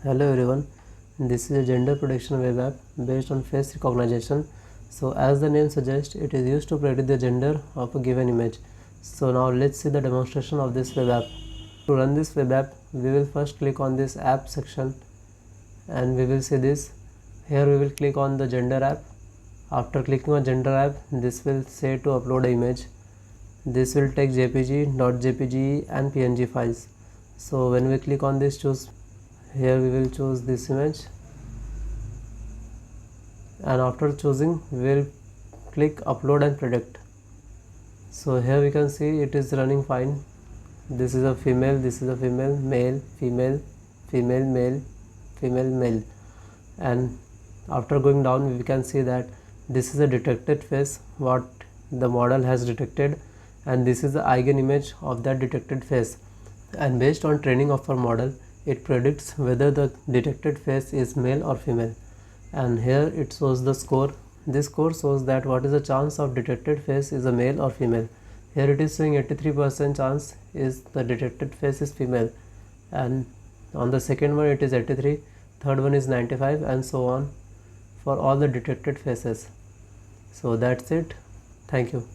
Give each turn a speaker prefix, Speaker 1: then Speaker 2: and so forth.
Speaker 1: Hello everyone, this is a gender prediction web app based on face recognition. So as the name suggests, it is used to predict the gender of a given image. So now let's see the demonstration of this web app. To run this web app, we will first click on this app section and we will see this. Here we will click on the gender app. After clicking on gender app, this will say to upload an image. This will take JPG, .jpg and PNG files. So when we click on this choose, here we will choose this image, and after choosing we will click upload and predict. So here we can see it is running fine. This is a female, this is a female, male, female, female, male, female, male, and after going down we can see that this is a detected face what the model has detected, and this is the eigen image of that detected face, and based on training of our model it predicts whether the detected face is male or female. And here it shows the score. This score shows that what is the chance of detected face is a male or female. Here it is showing 83% chance is the detected face is female, and on the second one it is 83, third one is 95, and so on for all the detected faces. So that's it. Thank you.